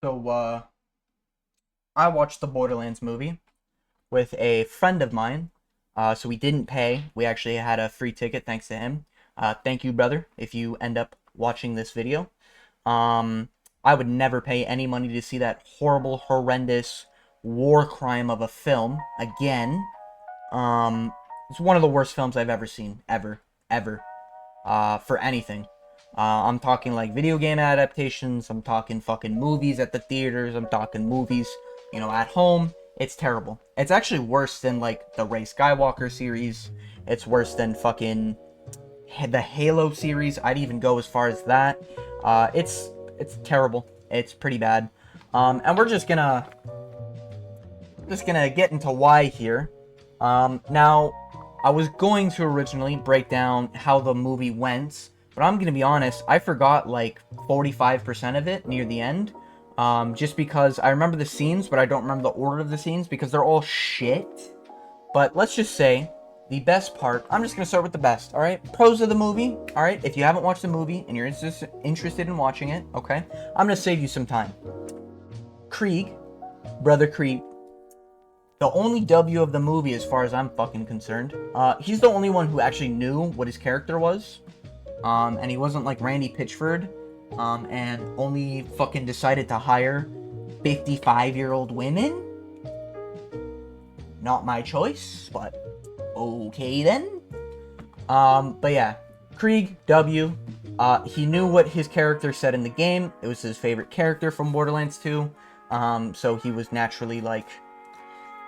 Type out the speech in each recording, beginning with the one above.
So, I watched the Borderlands movie with a friend of mine. So we didn't pay. We actually had a free ticket thanks to him. Thank you, brother, if you end up watching this video. Um, I would never pay any money to see that horrible, horrendous war crime of a film again. It's one of the worst films I've ever seen, ever, for anything. I'm talking like video game adaptations, I'm talking fucking movies at the theaters, I'm talking movies, at home. It's terrible. It's actually worse than like the Rey Skywalker series. It's worse than fucking the Halo series. I'd even go as far as that. It's terrible. It's pretty bad. And we're just gonna get into why here. Now, I was going to originally break down how the movie went, but I'm gonna be honest, I forgot like 45% of it near the end. Just because I remember the scenes, but I don't remember the order of the scenes because they're all shit. But let's just say the best part, I'm just gonna start with the best, alright? Pros of the movie, alright? If you haven't watched the movie and you're interested in watching it, okay? I'm gonna save you some time. Krieg, Brother Krieg, the only W of the movie as far as I'm fucking concerned. He's the only one who actually knew what his character was. And he wasn't like Randy Pitchford. And only fucking decided to hire 55-year-old women. Not my choice, but okay then. But yeah, Krieg, W. He knew what his character said in the game. It was his favorite character from Borderlands 2. So he was naturally like,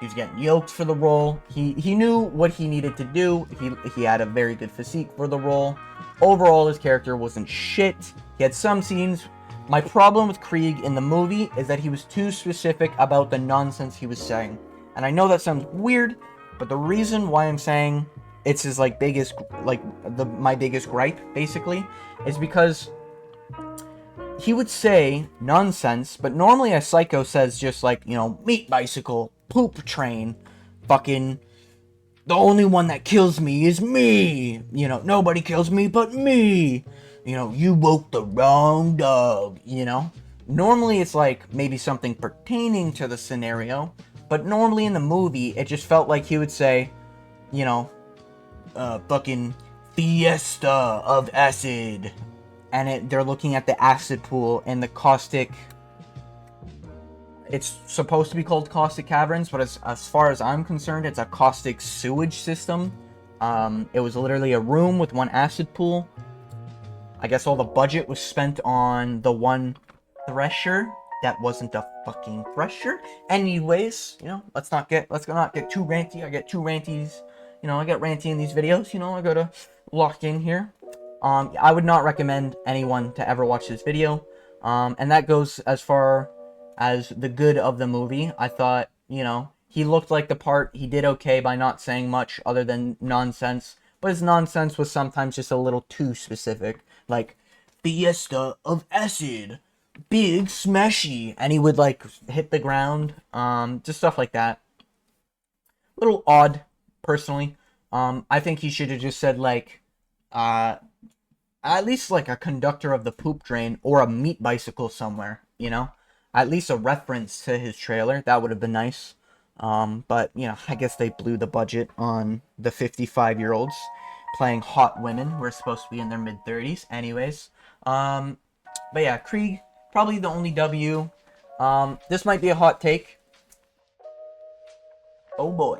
he was getting yoked for the role. He knew what he needed to do. He had a very good physique for the role. Overall, his character wasn't shit. He had some scenes. My problem with Krieg in the movie is that he was too specific about the nonsense he was saying. And I know that sounds weird, but the reason why I'm saying it's his my biggest gripe basically is because he would say nonsense, but normally a psycho says just like, meat bicycle, poop train, fucking, the only one that kills me is me. Nobody kills me but me. You woke the wrong dog, Normally it's like maybe something pertaining to the scenario, but normally in the movie it just felt like he would say, fucking fiesta of acid. And they're looking at the acid pool and the caustic. It's supposed to be called caustic caverns, but as far as I'm concerned, it's a caustic sewage system. It was literally a room with one acid pool. I guess all the budget was spent on the one thresher that wasn't a fucking thresher. Anyways, let's not get too ranty. I get too ranties. I get ranty in these videos. I gotta lock in here. I would not recommend anyone to ever watch this video. And that goes as far as the good of the movie. I thought, he looked like the part. He did okay by not saying much other than nonsense. But his nonsense was sometimes just a little too specific. Like, fiesta of acid, big smashy. And he would, hit the ground. Just stuff like that. Little odd, personally. I think he should have just said, at least a conductor of the poop drain or a meat bicycle somewhere, At least a reference to his trailer. That would have been nice. But, I guess they blew the budget on the 55-year-olds playing hot women who are supposed to be in their mid-30s. Anyways. But yeah, Krieg, probably the only W. This might be a hot take. Oh boy.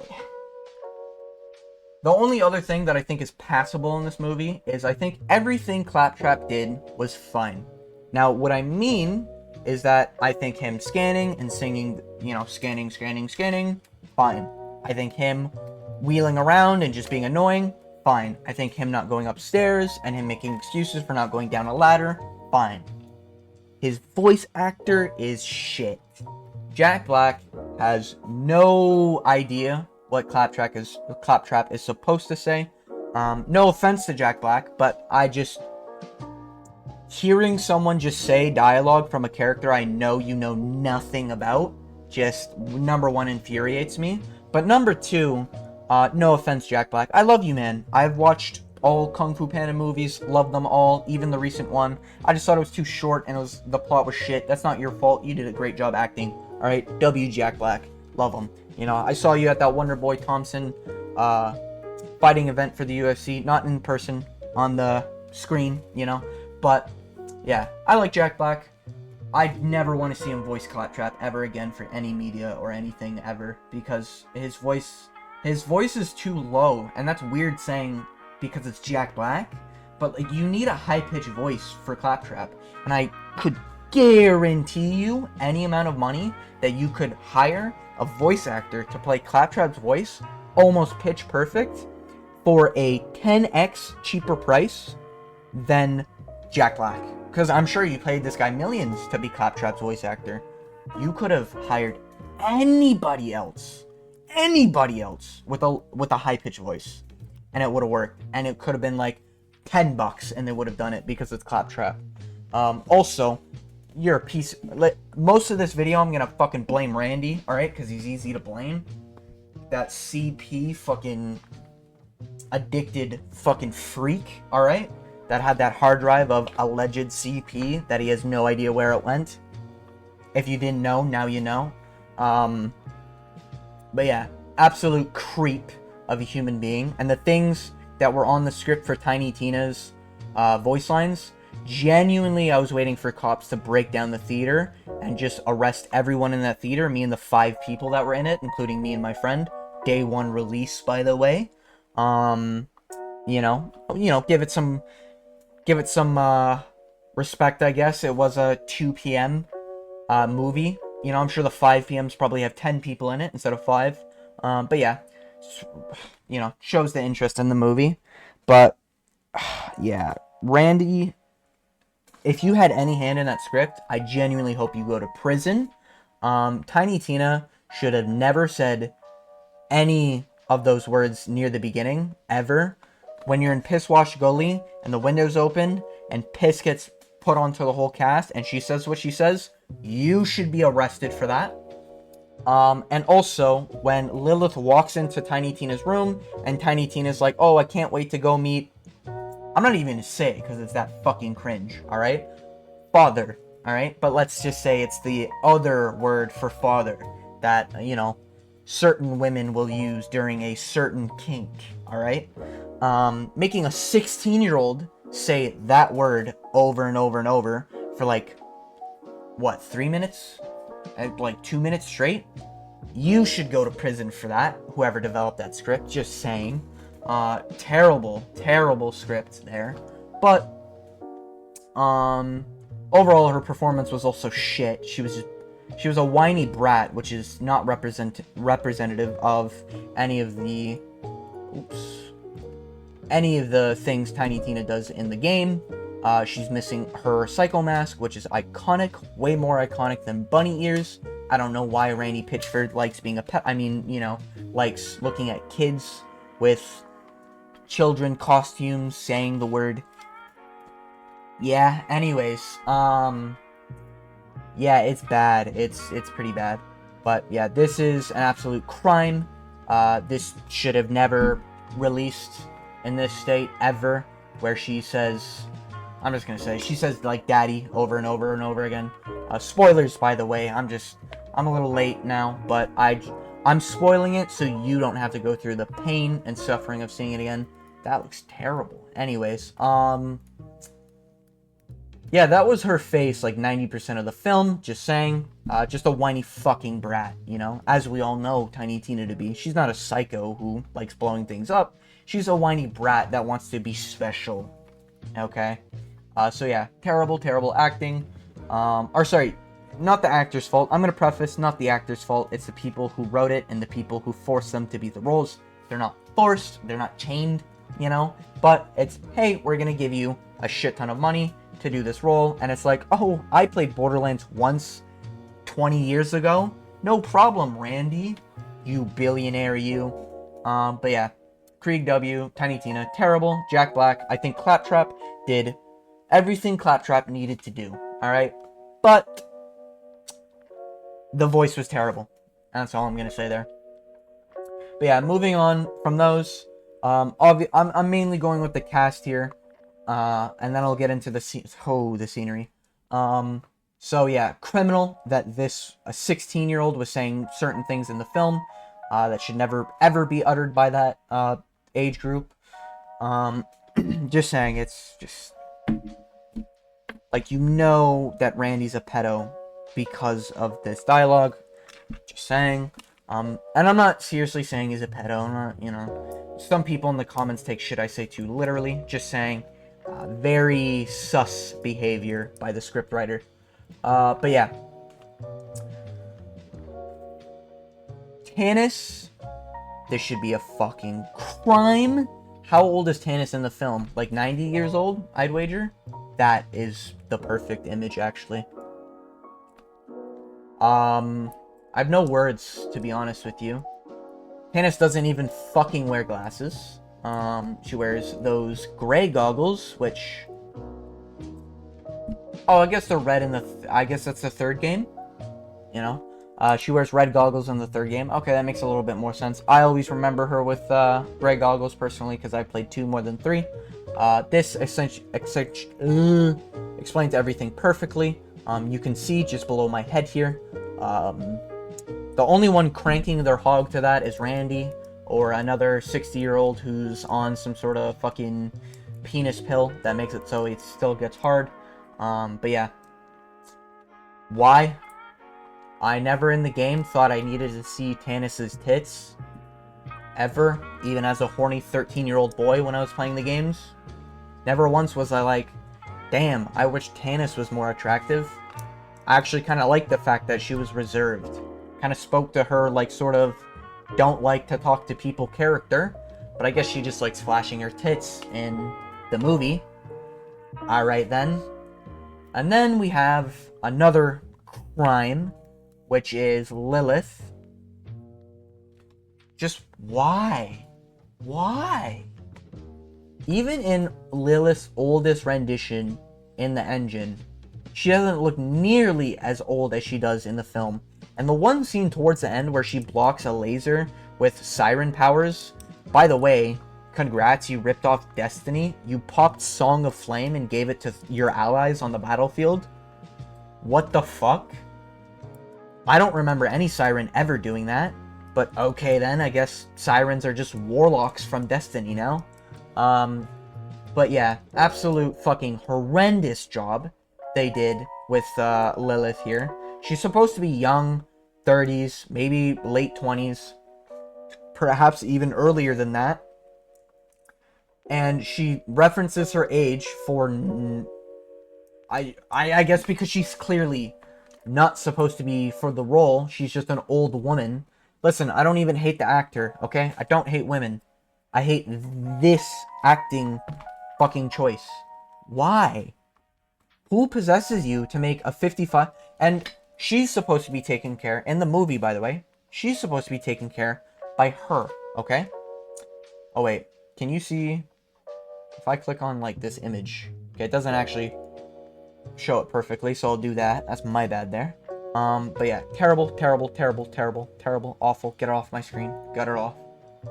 The only other thing that I think is passable in this movie is I think everything Claptrap did was fine. Now, what I mean is that I think him scanning and singing, scanning, fine. I think him wheeling around and just being annoying, fine. I think him not going upstairs and him making excuses for not going down a ladder, fine. His voice actor is shit. Jack Black has no idea what Claptrap is supposed to say. No offense to Jack Black, but hearing someone just say dialogue from a character I know nothing about, just, number one, infuriates me. But number two, no offense, Jack Black, I love you, man. I've watched all Kung Fu Panda movies, love them all, even the recent one. I just thought it was too short and the plot was shit. That's not your fault. You did a great job acting. All right, W. Jack Black, love him. You know, I saw you at that Wonder Boy Thompson fighting event for the UFC, not in person, on the screen, you know. But yeah, I like Jack Black. I'd never want to see him voice Claptrap ever again for any media or anything ever, because his voice is too low, and that's weird saying because it's Jack Black, but like, you need a high-pitched voice for Claptrap, and I could guarantee you any amount of money that you could hire a voice actor to play Claptrap's voice almost pitch perfect for a 10x cheaper price than Jack Black. Because I'm sure you paid this guy millions to be Claptrap's voice actor. You could have hired anybody else with a high-pitched voice, and it would have worked. And it could have been like $10 and they would have done it because it's Claptrap. Also, you're a piece. Most of this video I'm gonna fucking blame Randy, alright? Because he's easy to blame. That CP fucking addicted fucking freak, alright? That had that hard drive of alleged CP that he has no idea where it went. If you didn't know, now you know. But yeah, absolute creep of a human being. And the things that were on the script for Tiny Tina's voice lines, genuinely I was waiting for cops to break down the theater and just arrest everyone in that theater, me and the 5 people that were in it, including me and my friend. Day 1 release, by the way. You know, give it some respect, I guess. It was a 2 p.m. Movie. You know, I'm sure the 5 p.m.s probably have 10 people in it instead of 5. But yeah, you know, shows the interest in the movie. But yeah, Randy, if you had any hand in that script, I genuinely hope you go to prison. Tiny Tina should have never said any of those words near the beginning, ever. When you're in Piss Wash Gully and the window's open and piss gets put onto the whole cast and she says what she says, you should be arrested for that. And also, when Lilith walks into Tiny Tina's room and Tiny Tina's like, oh, I can't wait to go meet... I'm not even gonna say it because it's that fucking cringe, alright? Father, alright? But let's just say it's the other word for father that, you know, certain women will use during a certain kink, alright? Making a 16-year-old say that word over and over and over for like, what, 3 minutes? Like 2 minutes straight? You should go to prison for that, whoever developed that script, just saying. Terrible script there. But, overall her performance was also shit. She was a whiny brat, which is not representative of any of the things Tiny Tina does in the game. She's missing her Psycho Mask, which is iconic, way more iconic than bunny ears. I don't know why Randy Pitchford likes being a pet. I mean, you know, likes looking at kids with children costumes saying the word. Yeah, anyways, yeah, it's bad. It's pretty bad. But yeah, this is an absolute crime. This should have never released in this state ever, where she says, I'm just gonna say, she says like daddy over and over and over again. Spoilers, by the way. I'm a little late now, but I'm spoiling it so you don't have to go through the pain and suffering of seeing it again. That looks terrible. Anyways, yeah, that was her face like 90% of the film, just saying. Just a whiny fucking brat, you know? As we all know Tiny Tina to be. She's not a psycho who likes blowing things up. She's a whiny brat that wants to be special. Okay? So yeah, terrible acting. Or sorry, not the actor's fault. I'm gonna preface, not the actor's fault. It's the people who wrote it and the people who forced them to be the roles. They're not forced, they're not chained, you know? But it's, hey, we're gonna give you a shit ton of money to do this role. And it's like, oh, I played Borderlands once 20 years ago. No problem, Randy. You billionaire, you. But yeah, Krieg W, Tiny Tina, terrible. Jack Black, I think Claptrap did everything Claptrap needed to do, alright? But the voice was terrible. That's all I'm gonna say there. But yeah, moving on from those, I'm mainly going with the cast here, and then I'll get into the the scenery. So yeah, criminal that this a 16-year-old was saying certain things in the film, that should never ever be uttered by that age group. Just saying, it's just like, you know that Randy's a pedo because of this dialogue. Just saying. And I'm not seriously saying he's a pedo. I'm not, you know. Some people in the comments take shit I say too literally. Just saying. Very sus behavior by the scriptwriter. But yeah. Tannis. This should be a fucking crime. How old is Tannis in the film? Like 90 years old, I'd wager? That is the perfect image, actually. I have no words, to be honest with you. Tannis doesn't even fucking wear glasses. She wears those gray goggles, which... Oh, I guess they're red in the... I guess that's the third game? You know? She wears red goggles in the third game. Okay, that makes a little bit more sense. I always remember her with gray goggles, personally, because I played 2 more than 3. This explains everything perfectly. You can see just below my head here. The only one cranking their hog to that is Randy, or another 60-year-old who's on some sort of fucking penis pill that makes it so it still gets hard. But yeah. Why? I never in the game thought I needed to see Tannis's tits. Ever. Even as a horny 13-year-old boy when I was playing the games. Never once was I like, damn, I wish Tannis was more attractive. I actually kind of liked the fact that she was reserved. Kind of spoke to her like sort of don't like to talk to people character. But I guess she just likes flashing her tits in the movie. Alright then. And then we have another crime, which is Lilith. Just why? Why? Even in Lilith's oldest rendition in the engine, she doesn't look nearly as old as she does in the film. And the one scene towards the end where she blocks a laser with siren powers, by the way, congrats, you ripped off Destiny. You popped Song of Flame and gave it to your allies on the battlefield. What the fuck? I don't remember any siren ever doing that. But okay then, I guess sirens are just warlocks from Destiny now. But yeah, absolute fucking horrendous job they did with Lilith here. She's supposed to be young, 30s, maybe late 20s, perhaps even earlier than that. And she references her age for... I guess because she's clearly not supposed to be for the role. She's just an old woman. Listen, I don't even hate the actor, okay? I don't hate women. I hate this acting fucking choice. Why? Who possesses you to make a 55... And she's supposed to be taken care... In the movie, by the way. She's supposed to be taken care by her, okay? Oh, wait. Can you see... If I click on, like, this image... Okay, it doesn't actually show it perfectly, so I'll do that. That's my bad there. But yeah. Terrible, terrible, terrible, terrible, terrible, awful. Get it off my screen. Got it off.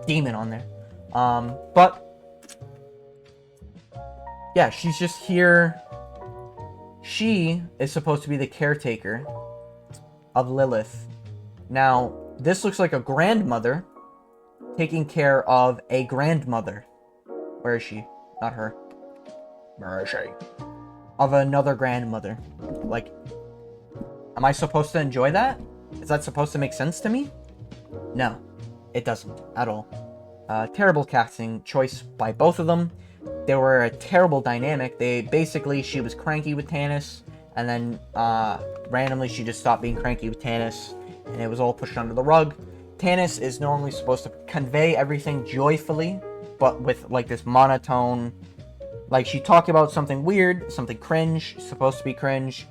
Demon on there. But... Yeah, she's just here... She is supposed to be the caretaker of Lilith. Now, this looks like a grandmother taking care of a grandmother. Where is she? Not her. Where is she? Of another grandmother. Like, am I supposed to enjoy that? Is that supposed to make sense to me? No, it doesn't at all. Terrible casting choice by both of them. They were a terrible dynamic. She was cranky with Tannis, and then randomly she just stopped being cranky with Tannis, and it was all pushed under the rug. Tannis is normally supposed to convey everything joyfully, but with like this monotone, like she talked about something weird, something cringe, supposed to be cringe.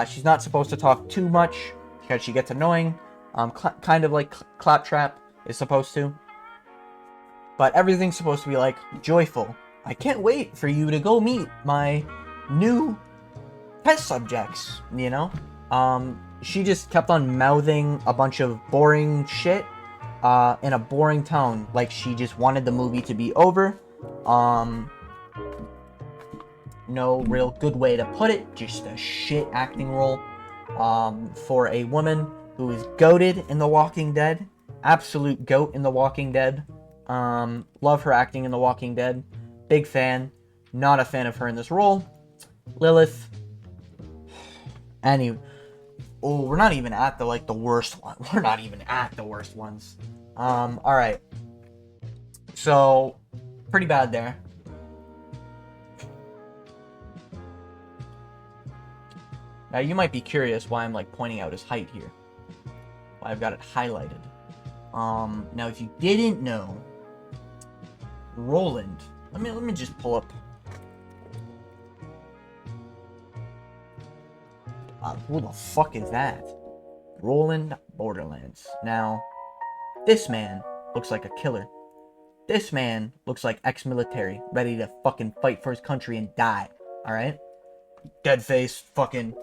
She's not supposed to talk too much because she gets annoying, kind of like Claptrap is supposed to. But everything's supposed to be like joyful. I can't wait for you to go meet my new test subjects, you know? She just kept on mouthing a bunch of boring shit. in a boring tone, like she just wanted the movie to be over. No real good way to put it, just a shit acting role for a woman who is goated in The Walking Dead, absolute goat in The Walking Dead. Love her acting in The Walking Dead, big fan. Not a fan of her in this role. Lilith. We're not even at the worst one. We're not even at the worst ones. All right. So, pretty bad there. Now, you might be curious why I'm, pointing out his height here. Why I've got it highlighted. Now, if you didn't know, Roland... Let me just pull up... who the fuck is that? Roland Borderlands. Now, this man looks like a killer. This man looks like ex-military, ready to fucking fight for his country and die. Alright? Dead face, fucking...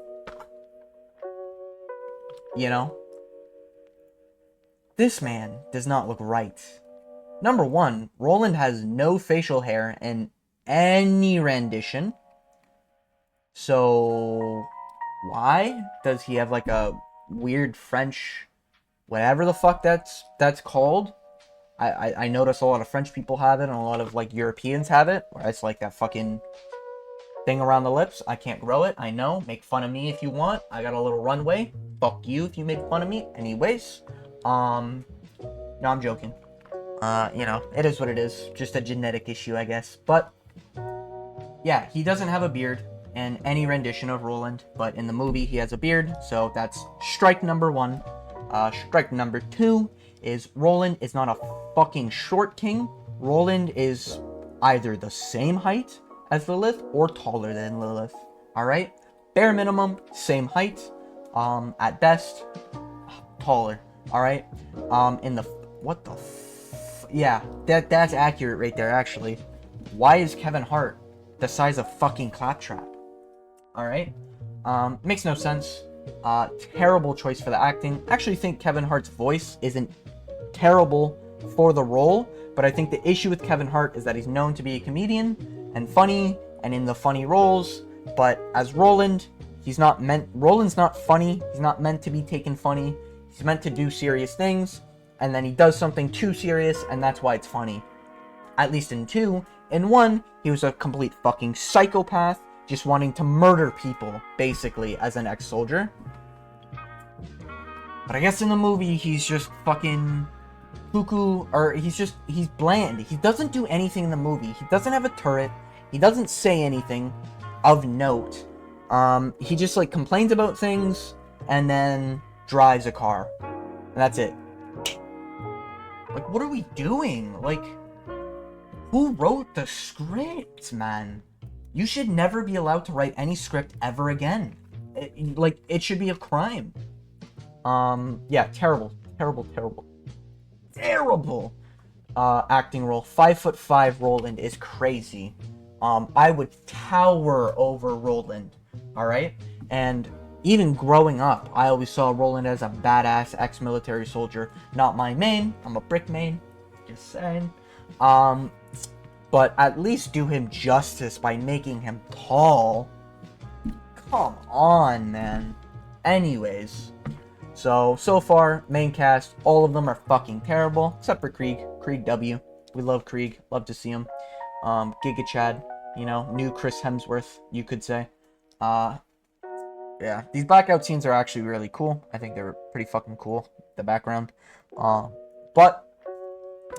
You know? This man does not look right. Number one, Roland has no facial hair in any rendition. So, why? Does he have a weird French, whatever the fuck that's called? I notice a lot of French people have it and a lot of Europeans have it. Where it's that fucking thing around the lips. I can't grow it, I know. Make fun of me if you want. I got a little runway. Fuck you if you make fun of me. Anyways, no, I'm joking. It is what it is. Just a genetic issue, I guess. But, yeah, he doesn't have a beard in any rendition of Roland. But in the movie, he has a beard. So that's strike number one. Strike number two is Roland is not a fucking short king. Roland is either the same height as Lilith or taller than Lilith. Alright? Bare minimum, same height. At best, taller. Alright? What the yeah, that's accurate right there, actually. Why is Kevin Hart the size of fucking Claptrap? Alright? Makes no sense. Terrible choice for the acting. Actually think Kevin Hart's voice isn't terrible for the role, but I think the issue with Kevin Hart is that he's known to be a comedian and funny and in the funny roles, but as Roland's not funny. He's not meant to be taken funny. He's meant to do serious things, and then he does something too serious, and that's why it's funny. At least in 2. In 1, he was a complete fucking psychopath, just wanting to murder people, basically, as an ex-soldier. But I guess in the movie, he's just fucking cuckoo, or he's bland. He doesn't do anything in the movie. He doesn't have a turret. He doesn't say anything of note. He just, complains about things, and then drives a car. And that's it. What are we doing? Who wrote the script, man? You should never be allowed to write any script ever again. It should be a crime. Yeah, terrible. Acting role. 5'5" Roland is crazy. I would tower over Roland. Alright? And even growing up, I always saw Roland as a badass ex-military soldier. Not my main. I'm a brick main. Just saying. But at least do him justice by making him tall. Come on, man. Anyways. So far, main cast, all of them are fucking terrible. Except for Krieg. Krieg W. We love Krieg. Love to see him. Giga Chad. New Chris Hemsworth, you could say. Yeah, these blackout scenes are actually really cool. I think they're pretty fucking cool, the background. But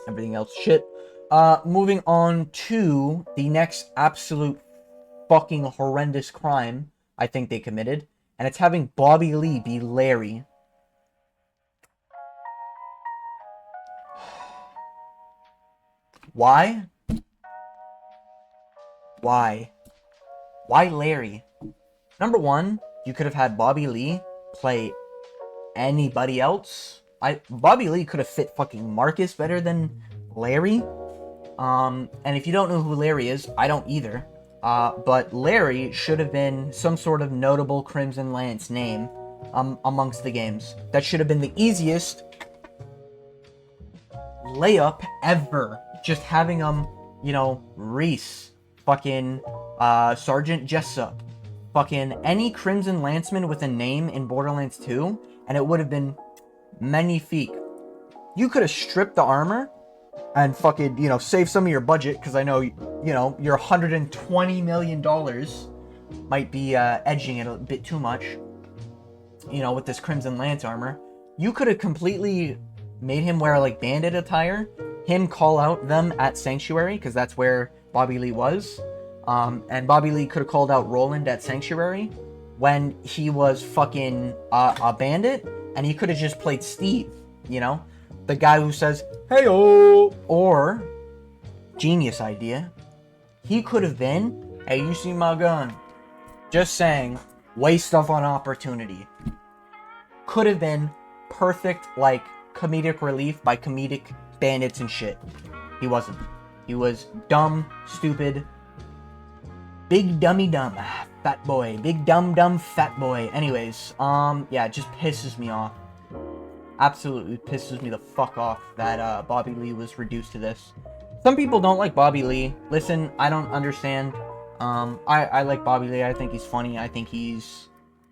everything else, shit. Moving on to the next absolute fucking horrendous crime I think they committed. And it's having Bobby Lee be Larry. Why? Why Larry? Number one, you could have had Bobby Lee play anybody else. Bobby Lee could have fit fucking Marcus better than Larry. And if you don't know who Larry is, I don't either. But Larry should have been some sort of notable Crimson Lance name amongst the games. That should have been the easiest layup ever. Just having him, you know, Reese, fucking Sergeant Jessup, fucking any Crimson Lanceman with a name in Borderlands 2, and it would have been magnifique. You could have stripped the armor and fucking, you know, save some of your budget, because I know, you know, your $120 million might be edging it a bit too much, you know, with this Crimson Lance armor. You could have completely made him wear, like, bandit attire, him call out them at Sanctuary, because that's where Bobby Lee was, and Bobby Lee could have called out Roland at Sanctuary when he was fucking a bandit, and he could have just played Steve, you know? The guy who says, "Hey-oh!" Or, genius idea, he could have been, "Hey, you see my gun?" Just saying, waste of an opportunity. Could have been perfect, like, comedic relief by comedic bandits and shit. He wasn't. He was dumb, stupid, big dummy dumb, fat boy, big dumb fat boy. Anyways, yeah, it just pisses me off. Absolutely pisses me the fuck off that Bobby Lee was reduced to this. Some people don't like Bobby Lee. Listen, I don't understand. I like Bobby Lee. I think he's funny. I think he's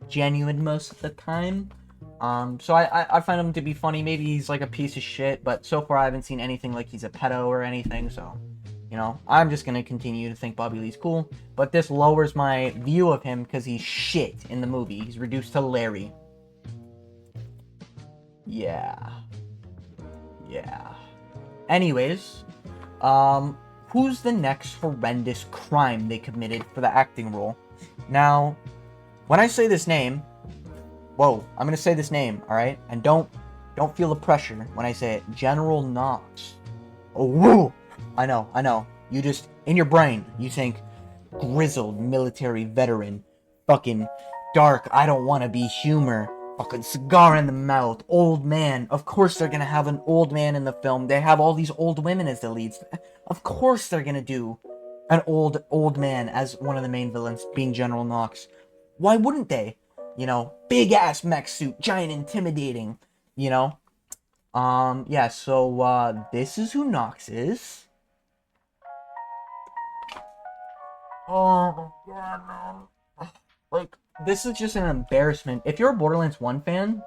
genuine most of the time. So I find him to be funny. Maybe he's like a piece of shit, but so far I haven't seen anything like he's a pedo or anything, so, you know, I'm just gonna continue to think Bobby Lee's cool. But this lowers my view of him because he's shit in the movie. He's reduced to Larry. Yeah. Anyways, who's the next horrendous crime they committed for the acting role? Now, when I say this name, whoa, I'm gonna say this name, alright? And don't feel the pressure when I say it. General Knox. Oh, whoa! I know. You just, in your brain, you think, grizzled military veteran, fucking dark, I don't wanna be humor, fucking cigar in the mouth, old man. Of course they're gonna have an old man in the film. They have all these old women as the leads. Of course they're gonna do an old man as one of the main villains, being General Knox. Why wouldn't they? You know, big ass mech suit, giant intimidating, you know? Yeah, so, this is who Knox is. Oh my god, man. Like, this is just an embarrassment. If you're a Borderlands 1 fan,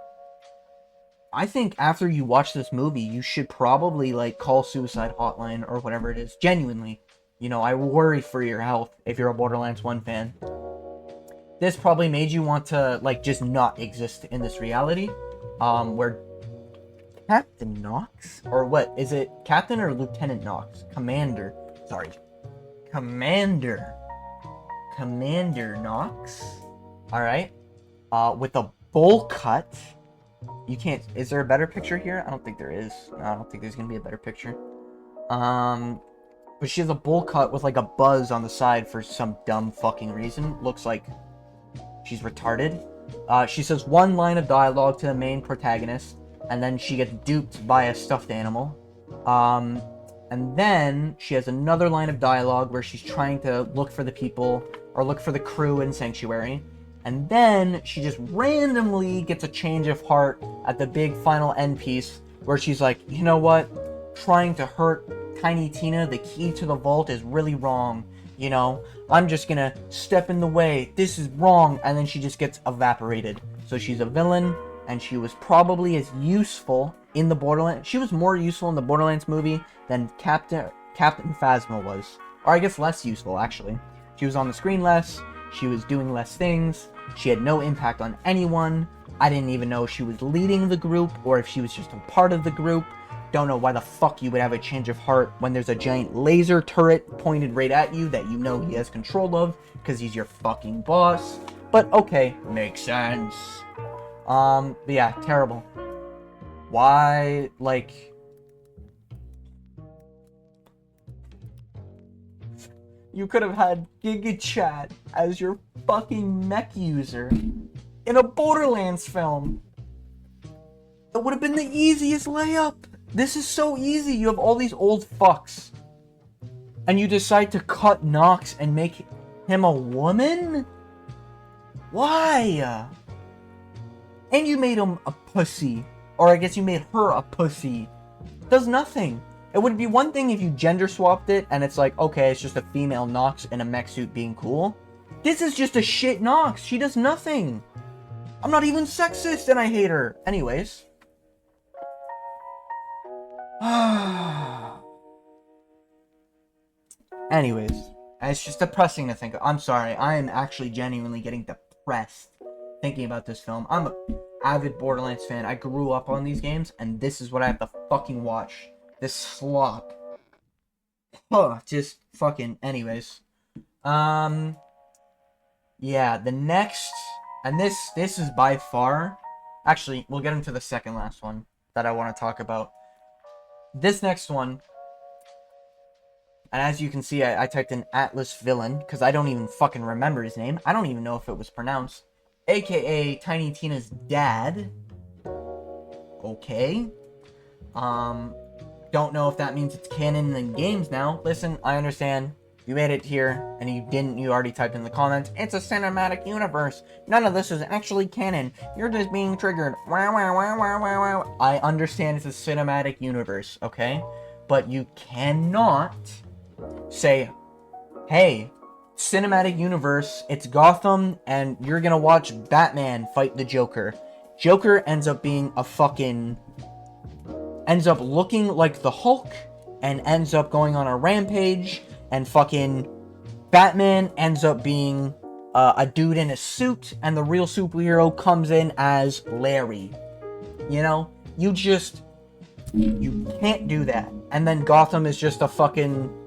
I think after you watch this movie, you should probably, like, call Suicide Hotline or whatever it is. Genuinely. You know, I worry for your health if you're a Borderlands 1 fan. This probably made you want to, like, just not exist in this reality. Where Captain Knox? Or what? Is it Captain or Lieutenant Knox? Commander. Sorry. Commander Knox. Alright. With a bowl cut. You can't... Is there a better picture here? I don't think there is. No, I don't think there's gonna be a better picture. But she has a bowl cut with, like, a buzz on the side for some dumb fucking reason. Looks like she's retarded. She says one line of dialogue to the main protagonist, and then she gets duped by a stuffed animal. And then she has another line of dialogue where she's trying to look for the people, or look for the crew in Sanctuary. And then she just randomly gets a change of heart at the big final end piece, where she's like, you know what? Trying to hurt Tiny Tina, the key to the vault, is really wrong. You know, I'm just gonna step in the way. This is wrong. And then she just gets evaporated. So she's a villain, and she was probably as useful in the Borderlands. She was more useful in the Borderlands movie than Captain Phasma was. Or I guess less useful, actually. She was on the screen less. She was doing less things. She had no impact on anyone. I didn't even know if she was leading the group or if she was just a part of the group. Don't know why the fuck you would have a change of heart when there's a giant laser turret pointed right at you that you know he has control of because he's your fucking boss. But okay, makes sense. But yeah, terrible. Why, like... You could have had Giga Chat as your fucking mech user in a Borderlands film. That would have been the easiest layup. This is so easy. You have all these old fucks. And you decide to cut Knox and make him a woman? Why? And you made him a pussy. Or I guess you made her a pussy. Does nothing. It would be one thing if you gender swapped it and it's like, okay, it's just a female Nox in a mech suit being cool. This is just a shit Nox. She does nothing. I'm not even sexist and I hate her. Anyways. Anyways. It's just depressing to think of. I'm sorry. I am actually genuinely getting depressed thinking about this film. I'm an avid Borderlands fan. I grew up on these games and this is what I have to fucking watch. This slop. Just fucking... Anyways. Yeah, the next... And this is by far... Actually, we'll get into the second last one that I want to talk about. This next one... And as you can see, I typed in Atlas Villain, because I don't even fucking remember his name. I don't even know if it was pronounced. AKA Tiny Tina's dad. Okay. Don't know if that means it's canon in games now. Listen, I understand. You made it here, and you already typed in the comments. It's a cinematic universe. None of this is actually canon. You're just being triggered. Wow, wow, wow, wow, wow, wow. I understand it's a cinematic universe, okay? But you cannot say, hey, cinematic universe, it's Gotham, and you're gonna watch Batman fight the Joker. Joker ends up being a fucking... ends up looking like the Hulk, and ends up going on a rampage, and fucking Batman ends up being a dude in a suit, and the real superhero comes in as Larry. You know? You can't do that. And then Gotham is just a fucking...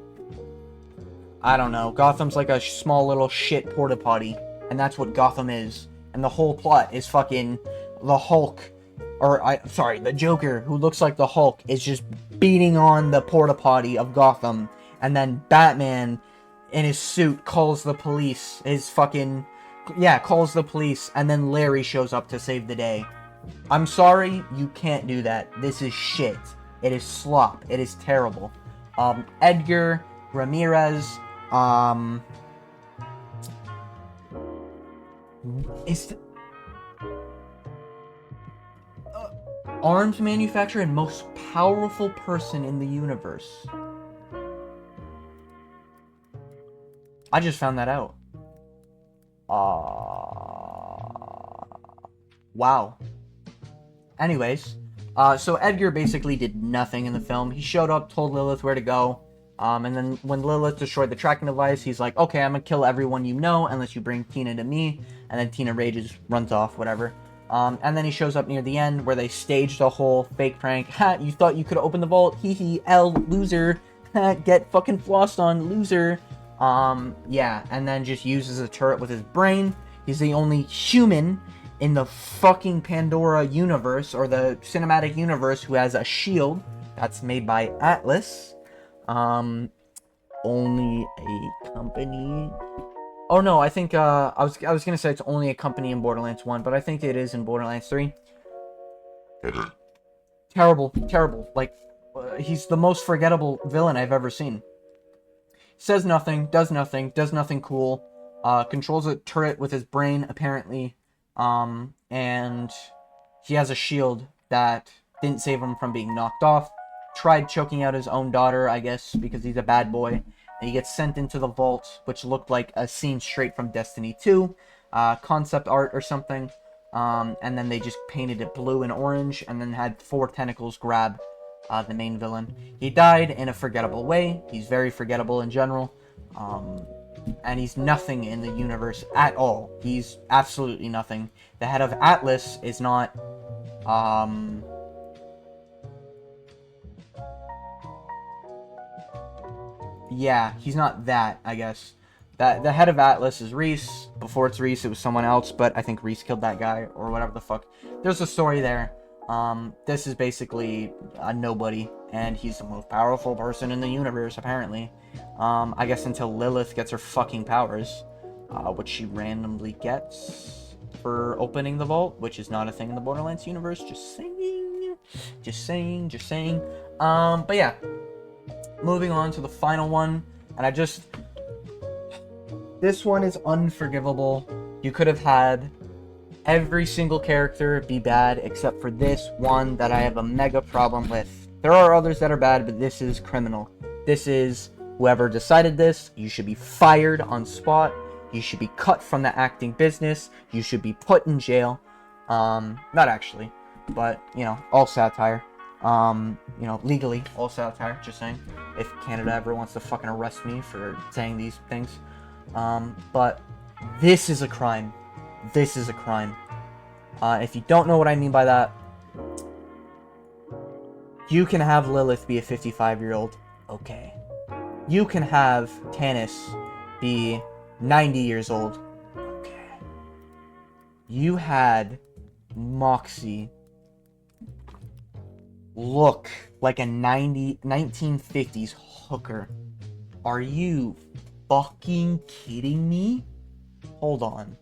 I don't know. Gotham's like a small little shit porta potty. And that's what Gotham is. And the whole plot is fucking the Hulk. The Joker, who looks like the Hulk, is just beating on the porta potty of Gotham. And then Batman, in his suit, calls the police. Calls the police. And then Larry shows up to save the day. I'm sorry, you can't do that. This is shit. It is slop. It is terrible. Edgar Ramirez, arms manufacturer and most powerful person in the universe. I just found that out. Wow. Anyways, so Edgar basically did nothing in the film. He showed up, told Lilith where to go, and then when Lilith destroyed the tracking device, he's like, okay, I'm gonna kill everyone you know, unless you bring Tina to me, and then Tina rages, runs off, whatever. And then he shows up near the end, where they staged a whole fake prank. Ha, you thought you could open the vault? Hee hee, L, loser. Get fucking flossed on, loser. Yeah, and then just uses a turret with his brain. He's the only human in the fucking Pandora universe, or the cinematic universe, who has a shield that's made by Atlas. Only a company... Oh no, I think, I was gonna say it's only a company in Borderlands 1, but I think it is in Borderlands 3. Terrible, terrible. Like, he's the most forgettable villain I've ever seen. Says nothing, does nothing cool. Controls a turret with his brain, apparently. And he has a shield that didn't save him from being knocked off. Tried choking out his own daughter, I guess, because he's a bad boy. And he gets sent into the vault, which looked like a scene straight from Destiny 2. Concept art or something. And then they just painted it blue and orange, and then had 4 tentacles grab the main villain. He died in a forgettable way. He's very forgettable in general. And he's nothing in the universe at all. He's absolutely nothing. The head of Atlas is not, yeah, he's not that, I guess. The head of Atlas is Reese. Before it's Reese, it was someone else, but I think Reese killed that guy, or whatever the fuck. There's a story there. This is basically a nobody, and he's the most powerful person in the universe, apparently. I guess until Lilith gets her fucking powers, which she randomly gets for opening the vault, which is not a thing in the Borderlands universe. Just saying. But yeah, moving on to the final one, and this one is unforgivable. You could have had every single character be bad except for this one that I have a mega problem with. There are others that are bad, but this is criminal. This is whoever decided this. You should be fired on spot. You should be cut from the acting business. You should be put in jail. Not actually, but, you know, all satire. You know, legally, all satire, just saying. If Canada ever wants to fucking arrest me for saying these things. But this is a crime. This is a crime. If you don't know what I mean by that, you can have Lilith be a 55-year-old. Okay. You can have Tannis be 90 years old. Okay. You had Moxie look like a 1950s hooker. Are you fucking kidding me? Hold on.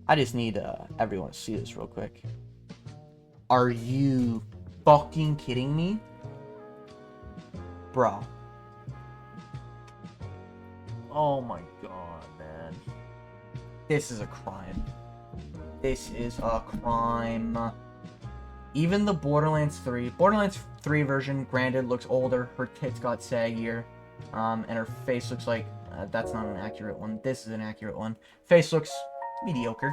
I just need everyone to see this real quick. Are you fucking kidding me? Bro. Oh my god, man. This is a crime. This is a crime. Even the Borderlands 3 version, granted, looks older. Her tits got saggier. And her face looks like... that's not an accurate one. This is an accurate one. Face looks mediocre.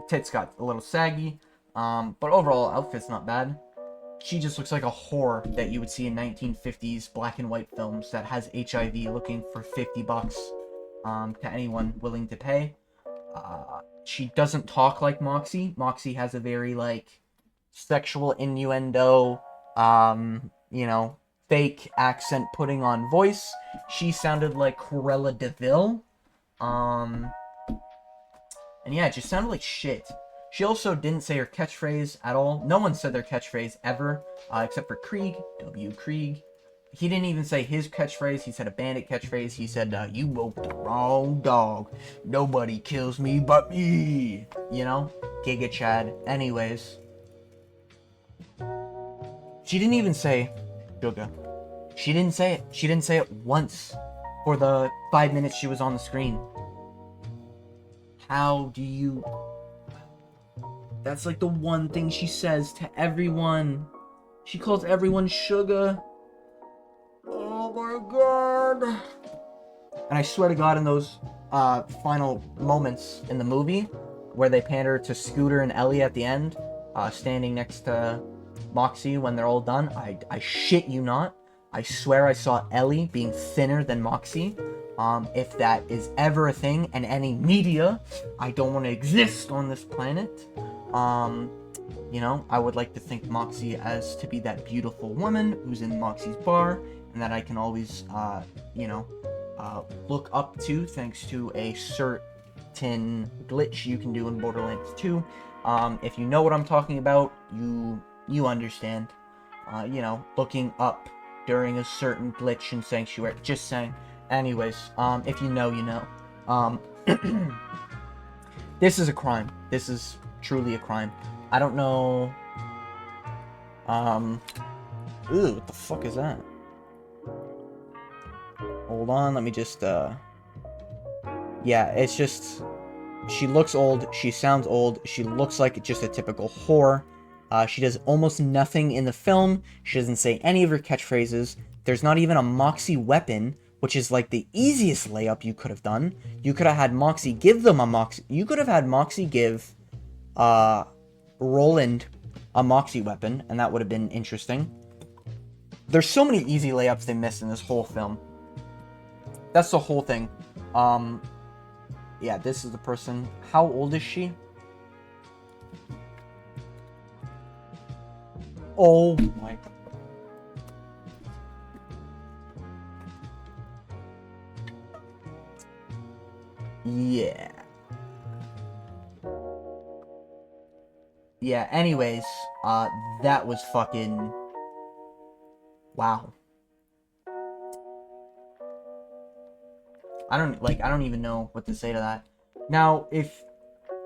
Tits got a little saggy. But overall, outfit's not bad. She just looks like a whore that you would see in 1950s black and white films that has HIV looking for $50 to anyone willing to pay. She doesn't talk like Moxie. Moxie has a very, like, sexual innuendo, you know, fake accent putting on voice. She sounded like Cruella de Vil. And yeah, it just sounded like shit. She also didn't say her catchphrase at all. No one said their catchphrase ever, except for Krieg, W. Krieg. He didn't even say his catchphrase. He said a bandit catchphrase. He said, you woke the wrong dog. Nobody kills me but me. You know? Giga Chad. Anyways. She didn't even say Sugar. She didn't say it. She didn't say it once for the 5 minutes she was on the screen. How do you... That's like the one thing she says to everyone. She calls everyone Sugar. Oh my god. And I swear to god, in those final moments in the movie where they pander to Scooter and Ellie at the end, standing next to Moxie when they're all done, I shit you not, I swear I saw Ellie being thinner than Moxie. If that is ever a thing in any media, I don't want to exist on this planet. You know, I would like to think Moxie as to be that beautiful woman who's in Moxie's bar, and that I can always, you know, look up to thanks to a certain glitch you can do in Borderlands 2. If you know what I'm talking about, you understand. You know, looking up during a certain glitch in Sanctuary. Just saying. Anyways, if you know, you know. This is a crime. This is truly a crime. I don't know... Ooh, what the fuck is that? Hold on, let me just, Yeah, it's just... She looks old, she sounds old, she looks like just a typical whore. She does almost nothing in the film, she doesn't say any of her catchphrases, there's not even a Moxie weapon, which is like the easiest layup you could have done. You could have had Moxie give them a Moxie... You could have had Moxie give, Roland a Moxie weapon, and that would have been interesting. There's so many easy layups they missed in this whole film. That's the whole thing. Yeah, this is the person. How old is she? Oh my god. Yeah. Yeah, anyways, that was fucking... Wow. I don't even know what to say to that. Now, if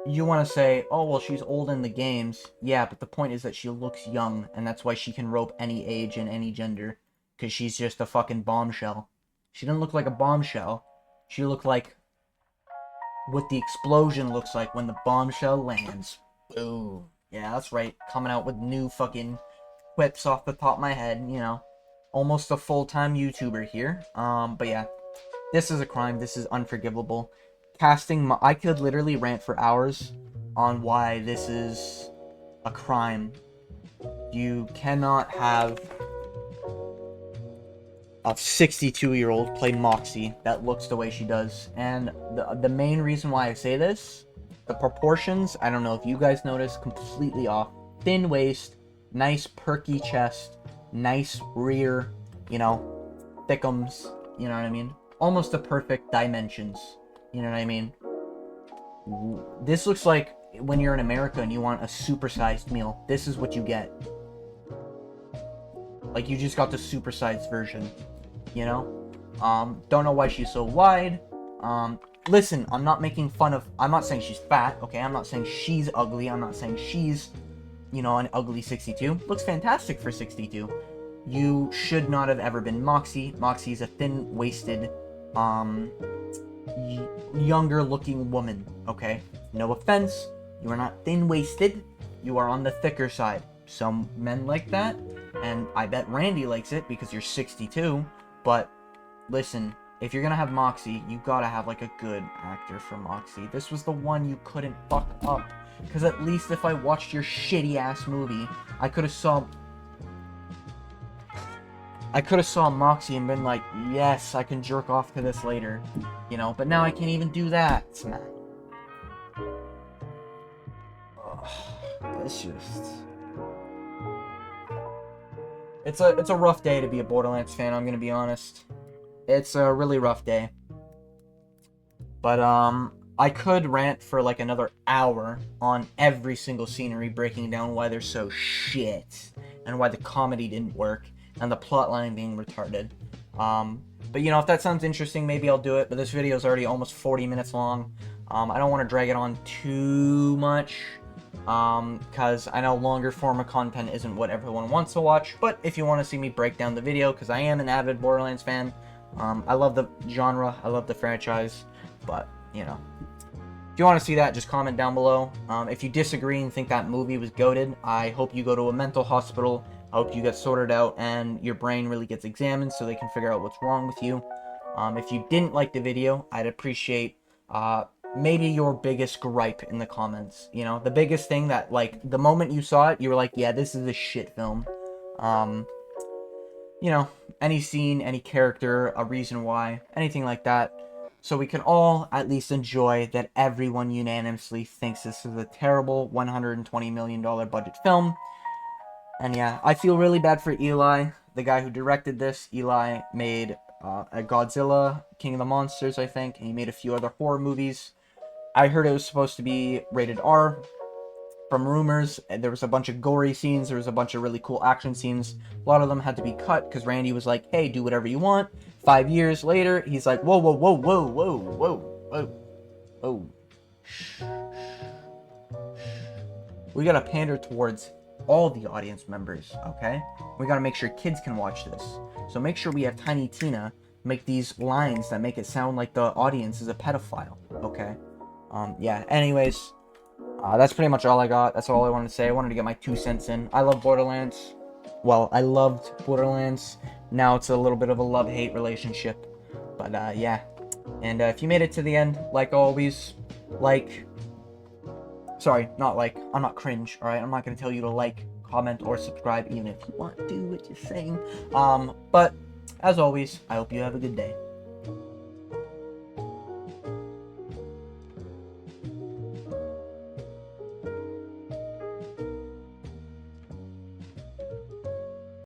you want to say, oh, well, she's old in the games, yeah, but the point is that she looks young, and that's why she can rope any age and any gender, because she's just a fucking bombshell. She didn't look like a bombshell. She looked like what the explosion looks like when the bombshell lands. Boom. Yeah, that's right. Coming out with new fucking quips off the top of my head, you know. Almost a full-time YouTuber here. But yeah, this is a crime. This is unforgivable. I could literally rant for hours on why this is a crime. You cannot have a 62-year-old play Moxie that looks the way she does. And the main reason why I say this, the proportions, I don't know if you guys noticed, completely off. Thin waist, nice perky chest, nice rear, you know, thickums, you know what I mean? Almost the perfect dimensions, you know what I mean? This looks like when you're in America and you want a supersized meal, this is what you get. Like, you just got the supersized version, you know? Don't know why she's so wide. Listen, I'm not making fun of... I'm not saying she's fat, okay? I'm not saying she's ugly. I'm not saying she's, you know, an ugly 62. Looks fantastic for 62. You should not have ever been Moxie. Moxie's a thin-waisted, younger-looking woman, okay? No offense. You are not thin-waisted. You are on the thicker side. Some men like that. And I bet Randy likes it because you're 62, but listen, if you're gonna have Moxie, you gotta have, like, a good actor for Moxie. This was the one you couldn't fuck up, because at least if I watched your shitty-ass movie, I could've saw Moxie and been like, yes, I can jerk off to this later, you know, but now I can't even do that, man. It's just... It's a rough day to be a Borderlands fan, I'm gonna be honest. It's a really rough day. But, I could rant for, like, another hour on every single scenery, breaking down why they're so shit, and why the comedy didn't work, and the plotline being retarded. But, you know, if that sounds interesting, maybe I'll do it, but this video is already almost 40 minutes long. I don't want to drag it on too much. Because I know longer form of content isn't what everyone wants to watch, but if you want to see me break down the video, because I am an avid Borderlands fan, I love the genre, I love the franchise, but, you know, if you want to see that, just comment down below. If you disagree and think that movie was goated, I hope you go to a mental hospital, I hope you get sorted out, and your brain really gets examined so they can figure out what's wrong with you. If you didn't like the video, I'd appreciate, maybe your biggest gripe in the comments, you know, the biggest thing that, like, the moment you saw it, you were like, yeah, this is a shit film. You know, any scene, any character, a reason why, anything like that, so we can all at least enjoy that everyone unanimously thinks this is a terrible $120 million budget film. And yeah, I feel really bad for Eli, the guy who directed this. Eli made a Godzilla, King of the Monsters, I think, and he made a few other horror movies. I heard it was supposed to be rated R from rumors. There was a bunch of gory scenes. There was a bunch of really cool action scenes. A lot of them had to be cut because Randy was like, hey, do whatever you want. 5 years later, he's like, whoa, whoa, whoa, whoa, whoa, whoa, whoa, whoa. Shh. We gotta pander towards all the audience members, okay? We gotta make sure kids can watch this. So make sure we have Tiny Tina make these lines that make it sound like the audience is a pedophile, okay? Yeah, anyways, that's pretty much all I got. That's all I wanted to say. I wanted to get my 2 cents in. I love Borderlands. Well, I loved Borderlands. Now it's a little bit of a love-hate relationship. But, yeah. And if you made it to the end, like always, like... Sorry, not like. I'm not cringe, alright? I'm not going to tell you to like, comment, or subscribe, even if you want to, what you're saying. But, as always, I hope you have a good day.